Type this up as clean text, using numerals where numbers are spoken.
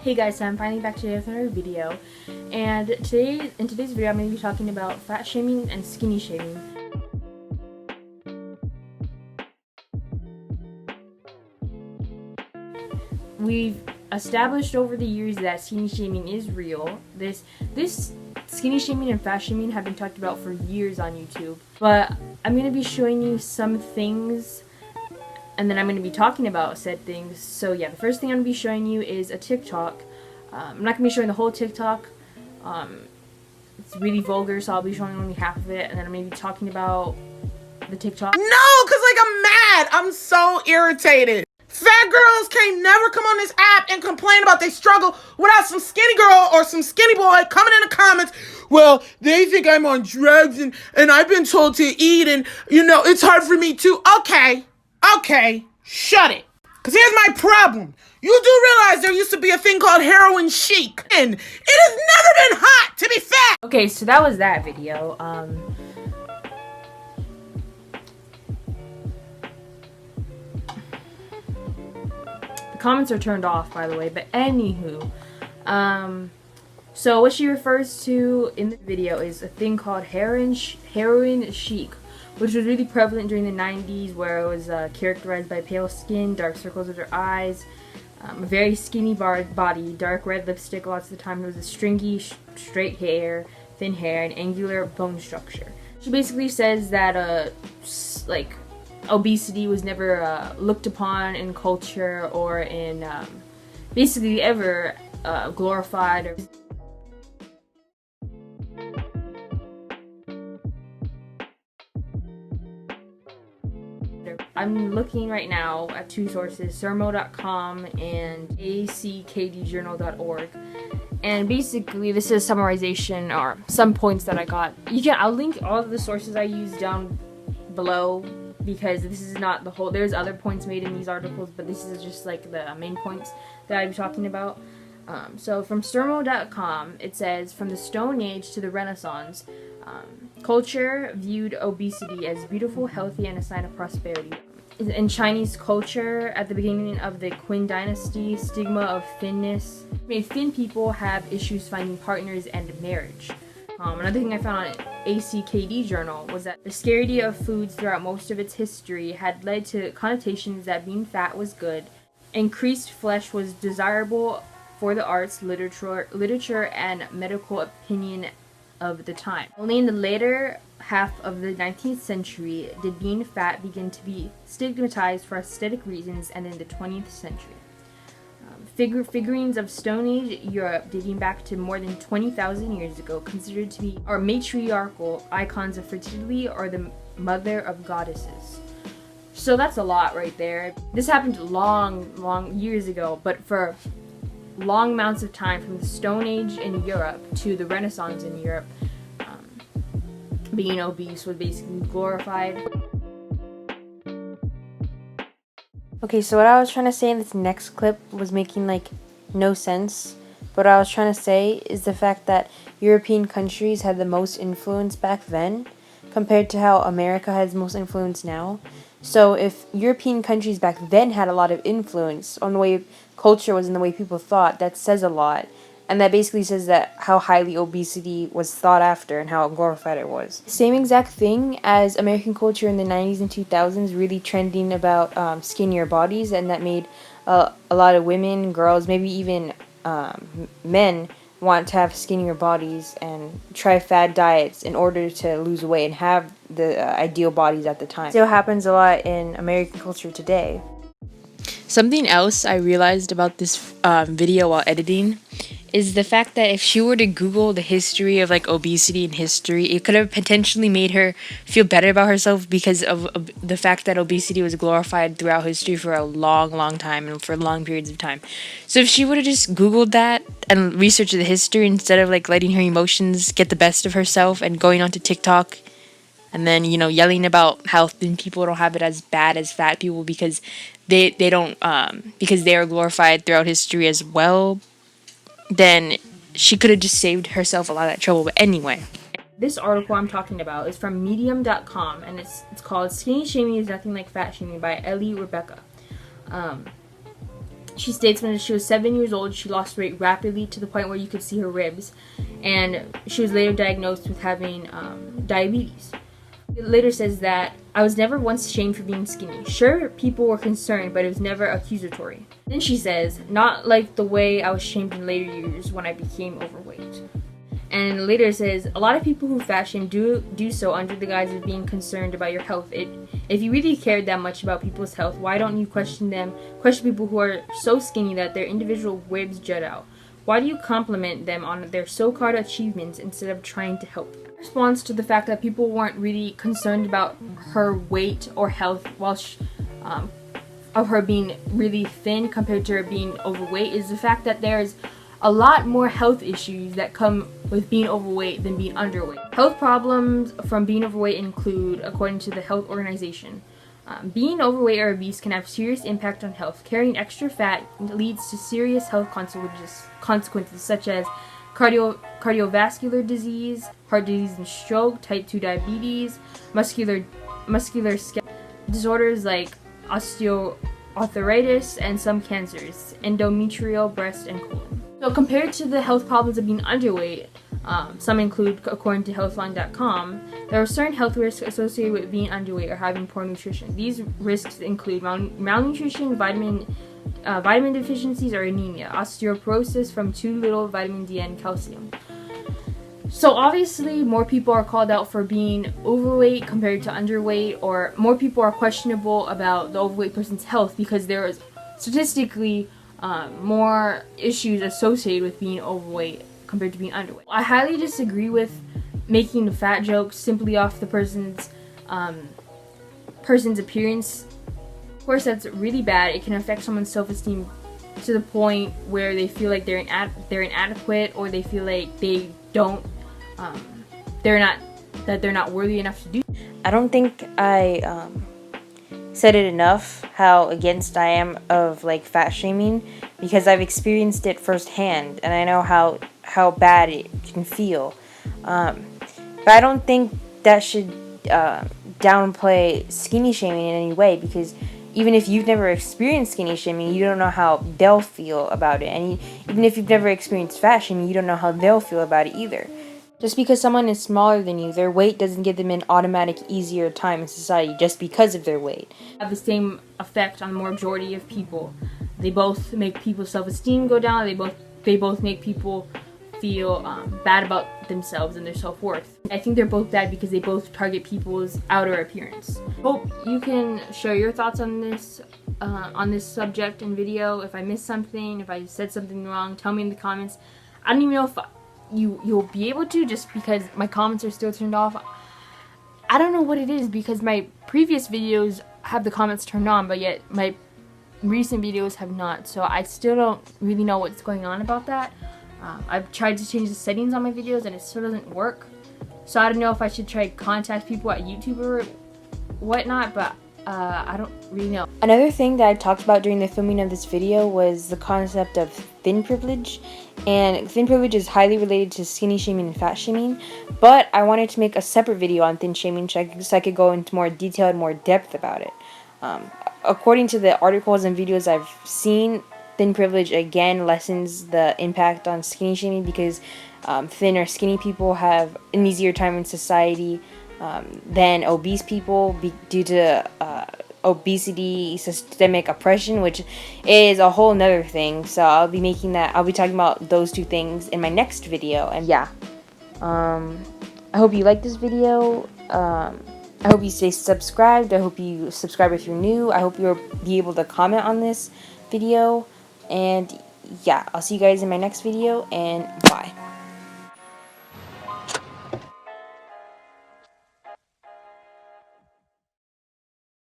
Hey guys, so I'm finally back today with another video, and in today's video I'm going to be talking about fat shaming and skinny shaming. We've established over the years that skinny shaming is real. This skinny shaming and fat shaming have been talked about for years on YouTube, but I'm going to be showing you some things and then I'm going to be talking about said things. So yeah, the first thing I'm going to be showing you is a TikTok. I'm not going to be showing the whole TikTok. It's really vulgar, so I'll be showing only half of it, and then I'm going to be talking about the TikTok. No, because like I'm mad. I'm so irritated. Fat girls can't never come on this app and complain about they struggle without some skinny girl or some skinny boy coming in the comments. Well, they think I'm on drugs and I've been told to eat and, you know, it's hard for me too. Okay, shut it. Because here's my problem. You do realize there used to be a thing called heroin chic. And it has never been hot to be fat. Okay, so that was that video. The comments are turned off, by the way, but anywho. So what she refers to in the video is a thing called heroin chic, which was really prevalent during the 90s, where it was characterized by pale skin, dark circles under eyes, a very skinny body, dark red lipstick lots of the time. There was a stringy, straight hair, thin hair, and angular bone structure. She basically says that like obesity was never looked upon in culture or in basically ever glorified. I'm looking right now at two sources, sermo.com and ackdjournal.org, and basically this is a summarization or some points that I got. I'll link all of the sources I use down below, because this is not the whole, there's other points made in these articles, but this is just like the main points that I'll be talking about. So from sermo.com, it says, from the Stone Age to the Renaissance, culture viewed obesity as beautiful, healthy, and a sign of prosperity. In Chinese culture, at the beginning of the Qin dynasty, stigma of thinness made thin people have issues finding partners and marriage. Another thing I found on ACKD Journal was that the scarcity of foods throughout most of its history had led to connotations that being fat was good, increased flesh was desirable for the arts, literature, and medical opinion of the time. Only in the later half of the 19th century did being fat begin to be stigmatized for aesthetic reasons, and in the 20th century. Figurines of Stone Age Europe dating back to more than 20,000 years ago considered to be matriarchal icons of fertility or the mother of goddesses. So that's a lot right there. This happened long years ago, but for long amounts of time, from the Stone Age in Europe to the Renaissance in Europe, being obese was basically glorified. Okay, so what I was trying to say in this next clip was making like no sense. What I was trying to say is the fact that European countries had the most influence back then compared to how America has most influence now. So if European countries back then had a lot of influence on the way culture was and the way people thought, that says a lot. And that basically says that how highly obesity was thought after and how glorified it was. Same exact thing as American culture in the 90s and 2000s, really trending about skinnier bodies, and that made a lot of women, girls, maybe even men want to have skinnier bodies and try fad diets in order to lose weight and have the ideal bodies at the time. Still happens a lot in American culture today. Something else I realized about this video while editing is the fact that if she were to Google the history of like obesity in history, it could have potentially made her feel better about herself, because of the fact that obesity was glorified throughout history for a long time and for long periods of time. So if she would have just Googled that and researched the history instead of like letting her emotions get the best of herself and going onto TikTok and then, you know, yelling about how thin people don't have it as bad as fat people because they don't because they are glorified throughout history as well, then she could have just saved herself a lot of that trouble. But anyway, this article I'm talking about is from medium.com, and it's called Skinny Shaming is Nothing Like Fat Shaming by Ellie Rebecca. She states when she was 7 years old, she lost weight rapidly to the point where you could see her ribs, and she was later diagnosed with having diabetes. It later says that, I was never once shamed for being skinny. Sure, people were concerned, but it was never accusatory. Then she says, not like the way I was shamed in later years when I became overweight. And later it says, a lot of people who fat shame do so under the guise of being concerned about your health. If you really cared that much about people's health, why don't you question people who are so skinny that their individual ribs jut out? Why do you compliment them on their so-called achievements instead of trying to help them? Response to the fact that people weren't really concerned about her weight or health while of her being really thin compared to her being overweight is the fact that there's a lot more health issues that come with being overweight than being underweight. Health problems from being overweight include, according to the Health Organization, being overweight or obese can have serious impact on health. Carrying extra fat leads to serious health consequences such as cardiovascular disease, heart disease and stroke, type 2 diabetes, muscular disorders like osteoarthritis, and some cancers, endometrial, breast, and colon. So compared to the health problems of being underweight, some include, according to Healthline.com, there are certain health risks associated with being underweight or having poor nutrition. These risks include malnutrition, vitamin deficiencies or anemia, osteoporosis from too little vitamin D and calcium. So obviously more people are called out for being overweight compared to underweight, or more people are questionable about the overweight person's health because there is statistically more issues associated with being overweight compared to being underweight. I highly disagree with making fat jokes simply off the person's appearance. Of course, that's really bad. It can affect someone's self-esteem to the point where they feel like they're inadequate, or they feel like they're not worthy enough to do. I don't think I said it enough how against I am of like fat shaming, because I've experienced it firsthand and I know how bad it can feel. But I don't think that should downplay skinny shaming in any way, because even if you've never experienced skinny shaming, you don't know how they'll feel about it. And even if you've never experienced fat shaming, you don't know how they'll feel about it either. Just because someone is smaller than you, their weight doesn't give them an automatic easier time in society just because of their weight. Have the same effect on the majority of people. They both make people's self-esteem go down. They both make people feel bad about themselves and their self-worth. I think they're both bad because they both target people's outer appearance. Hope you can share your thoughts on this subject and video. If I missed something, if I said something wrong, tell me in the comments. I don't even know if you'll be able to, just because my comments are still turned off. I don't know what it is, because my previous videos have the comments turned on, but yet my recent videos have not. So I still don't really know what's going on about that. I've tried to change the settings on my videos and it still doesn't work. So I don't know if I should try to contact people at YouTube or whatnot, but I don't really know. Another thing that I talked about during the filming of this video was the concept of thin privilege. And thin privilege is highly related to skinny shaming and fat shaming, but I wanted to make a separate video on thin shaming so I could go into more detail and more depth about it. According to the articles and videos I've seen, thin privilege again lessens the impact on skinny shaming, because thin or skinny people have an easier time in society than obese people due to obesity, systemic oppression, which is a whole nother thing. So I'll be talking about those two things in my next video. And yeah, I hope you like this video. I hope you stay subscribed. I hope you subscribe if you're new. I hope you'll be able to comment on this video. And yeah, I'll see you guys in my next video, and bye.